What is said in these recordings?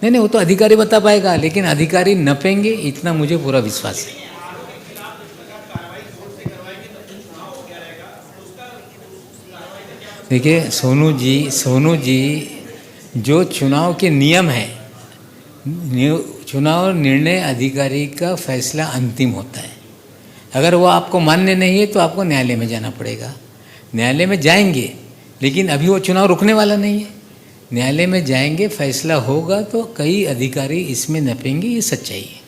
नहीं नहीं, वो तो अधिकारी बता पाएगा, लेकिन अधिकारी नपेंगे इतना मुझे पूरा विश्वास है। देखिए सोनू जी जो चुनाव के नियम है, चुनाव निर्णय अधिकारी का फैसला अंतिम होता है। अगर वो आपको मान्य नहीं है तो आपको न्यायालय में जाना पड़ेगा। न्यायालय में जाएंगे, लेकिन अभी वो चुनाव रुकने वाला नहीं है। न्यायालय में जाएंगे, फैसला होगा तो कई अधिकारी इसमें नपेंगे, ये सच्चाई है।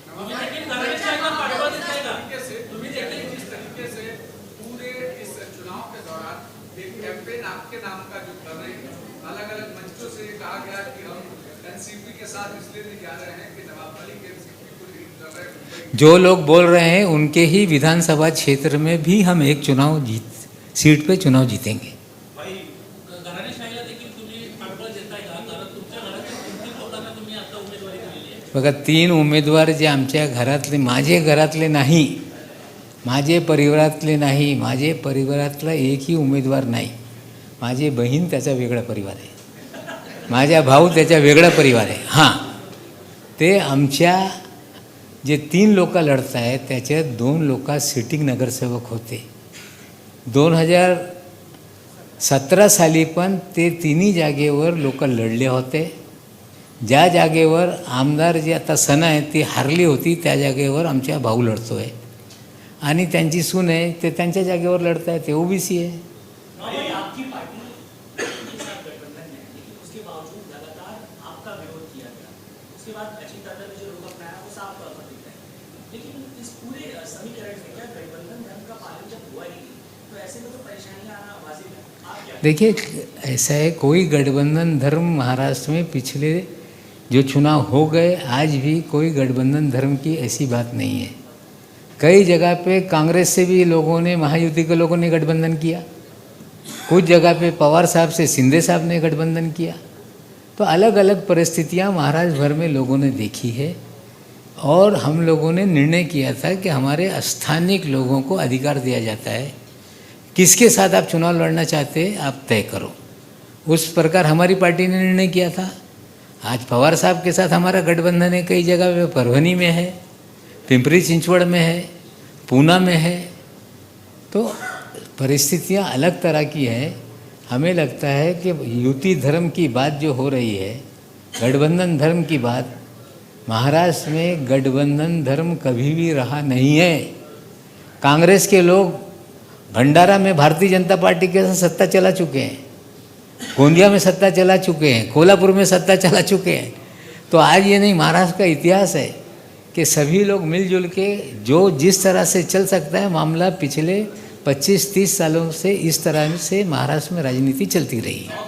जो लोग बोल रहे हैं उनके ही विधानसभा क्षेत्र में भी हम एक सीट पे चुनाव जीतेंगे। बघा 3 उमेदवार जे आमच्या घरातले, माझे घरातले नाही, माझे परिवारातले नाही, माझे परिवारातला एकही उमेदवार नाही। माझी बहीण त्याचा वेगळा परिवार आहे, माझा भाऊ त्याचा वेगळा परिवार आहे। हां, ते आमच्या जे 3 लोक लढत आहेत त्याच्यात 2 लोक सिटिंग नगरसेवक होते। 2017 साली पण ते 3ही जागेवर लोक लढले होते। ज्या जागेवर आमदार जे आता सना आहे ती हारली होती, त्या जागेवर आमच्या भाऊ लढतो आहे आणि त्यांची सून आहे ते त्यांच्या जागेवर लढत आहे, ते ओबीसी आहे। देखिए ऐसा है, कोई गठबंधन धर्म महाराष्ट्र में पिछले जो चुनाव हो गए आज भी कोई गठबंधन धर्म की ऐसी बात नहीं है। कई जगह पे कांग्रेस से भी लोगों ने, महायुति के लोगों ने गठबंधन किया, कुछ जगह पे पवार साहब से शिंदे साहब ने गठबंधन किया। तो अलग अलग परिस्थितियां महाराष्ट्र भर में लोगों ने देखी है और हम लोगों ने निर्णय किया था कि हमारे स्थानिक लोगों को अधिकार दिया जाता है, किसके साथ आप चुनाव लड़ना चाहते हैं आप तय करो। उस प्रकार हमारी पार्टी ने निर्णय किया था। आज पवार साहब के साथ हमारा गठबंधन है, कई जगह पे परभनी में है, पिंपरी चिंचवड़ में है, पूना में है। तो परिस्थितियां अलग तरह की है। हमें लगता है कि युति धर्म की बात जो हो रही है, गठबंधन धर्म की बात, महाराष्ट्र में गठबंधन धर्म कभी भी रहा नहीं है। कांग्रेस के लोग भंडारा में भारतीय जनता पार्टी के साथ सत्ता चला चुके हैं, गोंदिया में सत्ता चला चुके हैं, कोल्हापुर में सत्ता चला चुके हैं। तो आज ये नहीं, महाराष्ट्र का इतिहास है कि सभी लोग मिलजुल के जो जिस तरह से चल सकता है मामला, पिछले 25-30 सालों से इस तरह से महाराष्ट्र में राजनीति चलती रही है।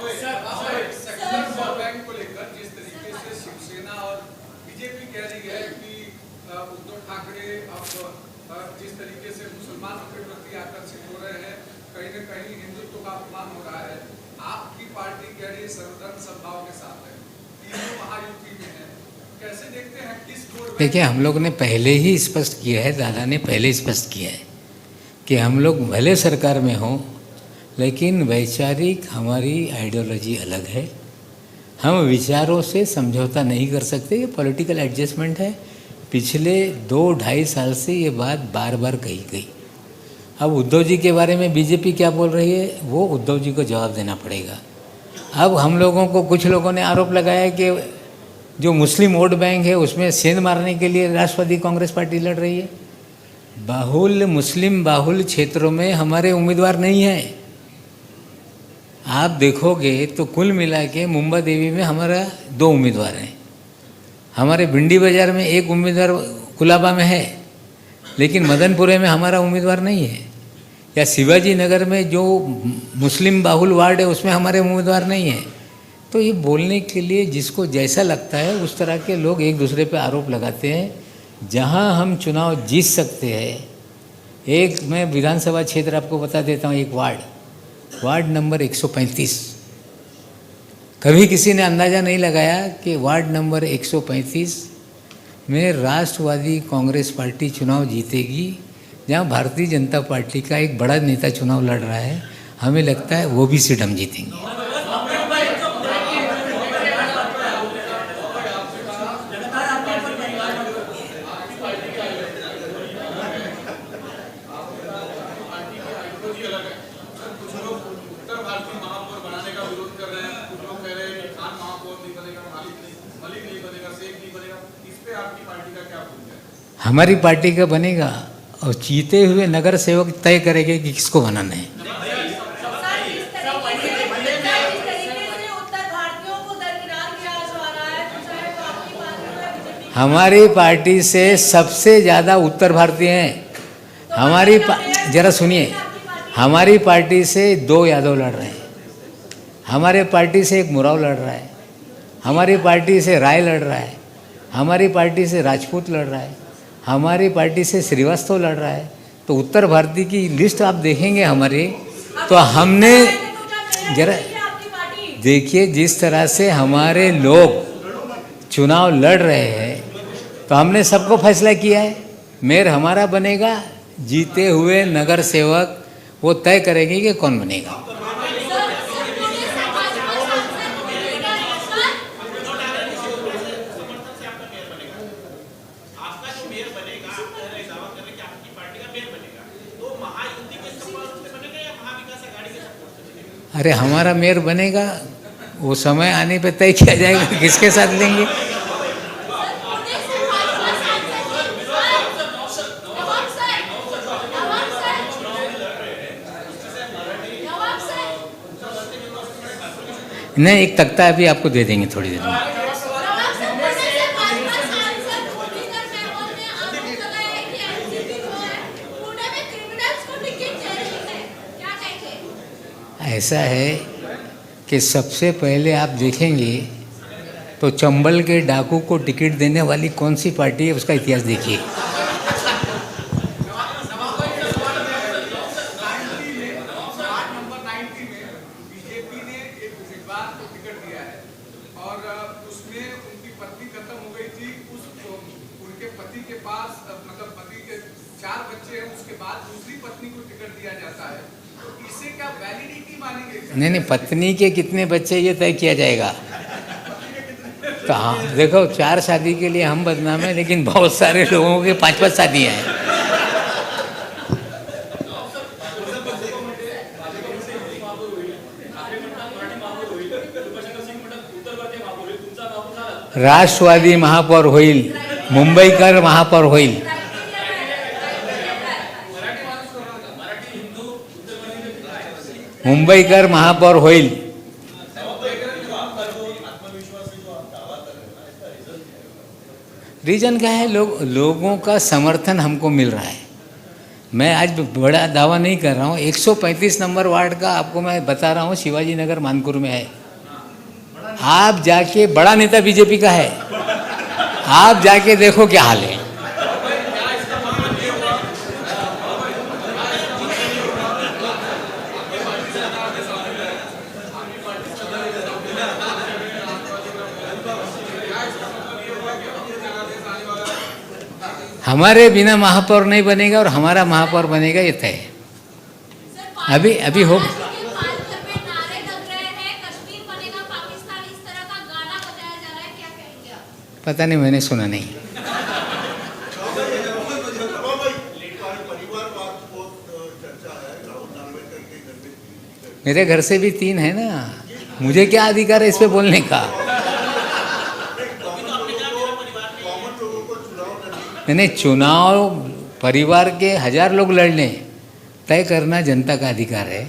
देखिए हम लोग ने पहले ही स्पष्ट किया है, दादा ने पहले स्पष्ट किया है कि हम लोग भले सरकार में हों लेकिन वैचारिक हमारी आइडियोलॉजी अलग है। हम विचारों से समझौता नहीं कर सकते, ये पॉलिटिकल एडजस्टमेंट है। पिछले 2-2.5 साल से ये बात बार बार कही गई। अब उद्धव जी के बारे में बीजेपी क्या बोल रही है वो उद्धव जी को जवाब देना पड़ेगा। अब हम लोगों को, कुछ लोगों ने आरोप लगाया कि जो मुस्लिम वोट बैंक है उसमें सेंध मारने के लिए राष्ट्रवादी कांग्रेस पार्टी लड़ रही है। मुस्लिम बाहुल क्षेत्रों में हमारे उम्मीदवार नहीं है। आप देखोगे तो कुल मिला के मुंबा देवी में हमारा 2 उम्मीदवार हैं, हमारे भिंडी बाज़ार में 1 उम्मीदवार कुलाबा में है, लेकिन मदनपुरे में हमारा उम्मीदवार नहीं है, या शिवाजी नगर में जो मुस्लिम बाहुल वार्ड है उसमें हमारे उम्मीदवार नहीं है। तो ये बोलने के लिए जिसको जैसा लगता है उस तरह के लोग एक दूसरे पे आरोप लगाते हैं। जहां हम चुनाव जीत सकते हैं, एक मैं विधानसभा क्षेत्र आपको बता देता हूँ, एक वार्ड नंबर 135, कभी किसी ने अंदाज़ा नहीं लगाया कि वार्ड नंबर 135 में राष्ट्रवादी कांग्रेस पार्टी चुनाव जीतेगी, जहाँ भारतीय जनता पार्टी का एक बड़ा नेता चुनाव लड़ रहा है। हमें लगता है वो भी सीट हम जीतेंगे। हमारी पार्टी का बनेगा और जीते हुए नगर सेवक तय करेंगे कि किसको बनाना है। हमारी पार्टी से सबसे ज़्यादा उत्तर भारतीय हैं। जरा सुनिए, हमारी पार्टी से 2 यादव लड़ रहे हैं, हमारे पार्टी से एक मुराव लड़ रहा है, हमारी पार्टी से राय लड़ रहा है, हमारी पार्टी से राजपूत लड़ रहा है, हमारी पार्टी से श्रीवास्तव लड़ रहा है। तो उत्तर भारतीय की लिस्ट आप देखेंगे हमारी, तो हमने जरा देखिए जिस तरह से हमारे लोग चुनाव लड़ रहे हैं, तो हमने सबको फैसला किया है मेयर हमारा बनेगा, जीते हुए नगर सेवक वो तय करेंगे कि कौन बनेगा। अरे हमारा मेयर बनेगा, वो समय आने पे तय किया जाएगा किसके साथ लेंगे। नहीं, एक तख्ता अभी आपको दे देंगे थोड़ी देर में। ऐसा है कि सबसे पहले आप देखेंगे तो चंबल के डाकू को टिकट देने वाली कौन सी पार्टी है, उसका इतिहास देखिए। नहीं, पत्नी के कितने बच्चे ये तय किया जाएगा। तो हाँ देखो, 4 शादी के लिए हम बदनाम हैं, लेकिन बहुत सारे लोगों के 5-5 शादियाँ हैं। राष्ट्रवादी महापौर होईल, मुंबईकर महापौर होईल। मुंबईकर महापौर होईल। रीजन क्या है, लोगों का समर्थन हमको मिल रहा है। मैं आज बड़ा दावा नहीं कर रहा हूँ, 135 नंबर वार्ड का आपको मैं बता रहा हूँ, शिवाजी नगर मानपुर में है। आप जाके, बड़ा नेता बीजेपी का है, आप जाके देखो क्या हाल है। हमारे बिना महापौर नहीं बनेगा और हमारा महापौर बनेगा, ये तय है। अभी हो पता नहीं, मैंने सुना नहीं। मेरे घर से भी 3 है ना, मुझे क्या अधिकार है इस पे बोलने का। नहीं, चुनाव परिवार के 1000 लोग लड़ लें, तय करना जनता का अधिकार है।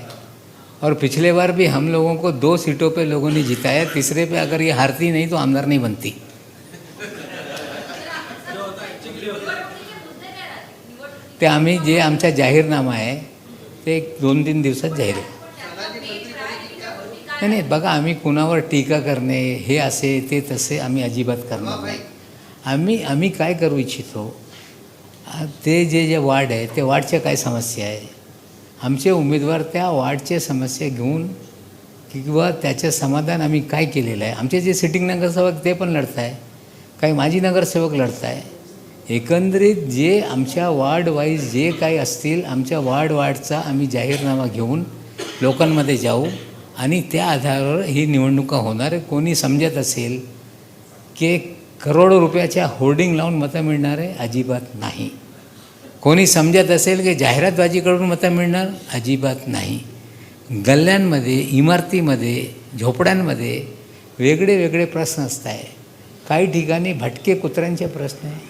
और पिछले बार भी हम लोगों को 2 सीटों पे लोगों ने जिताया, तीसरे पे अगर ये हारती नहीं तो आमदार नहीं बनती। ते आम्ही जे आमचा जाहीरनामा आहे ते 2-3 दिवसात जाहीर आहे। नाही बघा, आम्ही कुणावर टीका करणे हे असे ते तसे आम्ही अजिबात करणार नाही। आम्ही काय करू इच्छितो, ते जे वार्ड आहे ते वार्डच्या काय समस्या आहे, आमचे उमेदवार त्या वार्डचे समस्या घेऊन किंवा त्याचे समाधान आम्ही काय केलेलं आहे। आमचे जे सिटिंग नगरसेवक ते पण लढत आहे, काही माजी नगरसेवक लढत आहे। एकंदरीत जे आमच्या वार्ड वाईज जे काही असतील, आमच्या वार्डचा आम्ही जाहीरनामा घेऊन लोकांमध्ये जाऊ आणि त्या आधारावर ही निवडणुका होणार आहे। कोणी समजत असेल की करोडो रुपयाच्या होर्डिंग लावून मतं मिळणार आहे, अजिबात नाही। कोणी समजत असेल की जाहिरातबाजीकडून मतं मिळणार, अजिबात नाही। गल्ल्यांमध्ये, इमारतीमध्ये, झोपड्यांमध्ये वेगळे वेगळे प्रश्न असत आहे. काही ठिकाणी भटके कुत्र्यांचे प्रश्न आहे,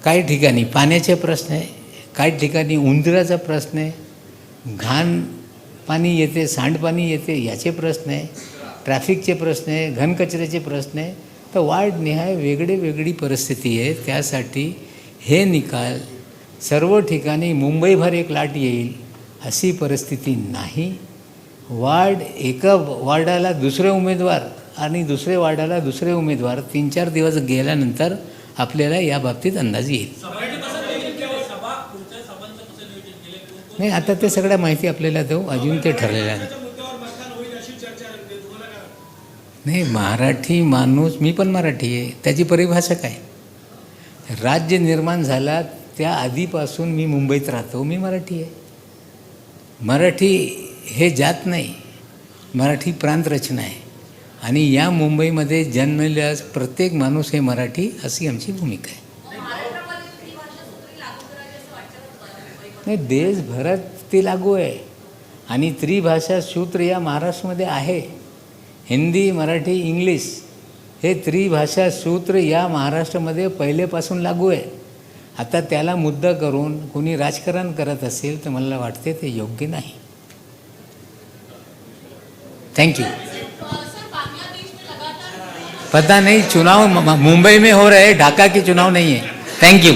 काही ठिकाणी पाण्याचे प्रश्न आहे, काही ठिकाणी उंदराचा प्रश्न आहे, घाण पाणी येते, सांडपाणी येते याचे प्रश्न आहे, ट्रॅफिकचे प्रश्न आहे, घनकचऱ्याचे प्रश्न आहे. तर वार्डनिहाय वेगळी वेगळी परिस्थिती आहे. त्यासाठी हे निकाल सर्व ठिकाणी मुंबईभर एक लाट येईल अशी परिस्थिती नाही. एका वार्डाला दुसरे उमेदवार आणि दुसरे वार्डाला दुसरे उमेदवार 3-4 दिवस गेल्यानंतर आपल्याला या बाबतीत अंदाज येईल. नाही, आता ते सगळ्या माहिती आपल्याला देऊ, अजून ते ठरलेलं नाही. नाही, मराठी माणूस, मी पण मराठी आहे, त्याची परिभाषा काय? राज्य निर्माण झाला त्या आधीपासून मी मुंबईत राहतो, मी मराठी आहे. मराठी हे जात नाही, मराठी प्रांतरचना आहे. आणि या मुंबईमध्ये जन्मलेला प्रत्येक माणूस हे मराठी, अशी आमची भूमिका आहे. नाही, देशभरात ते लागू आहे. आणि त्रिभाषा सूत्र या महाराष्ट्रामध्ये आहे. हिंदी, मराठी, इंग्लिश हे त्रिभाषा सूत्र या महाराष्ट्रामध्ये पहिलेपासून लागू आहे. आता त्याला मुद्दा करून कोणी राजकारण करत असेल तर मला वाटते ते योग्य नाही. Thank you. पता नहीं, चुनाव मुंबई में हो रहे हैं, ढाका के चुनाव नहीं है. Thank you.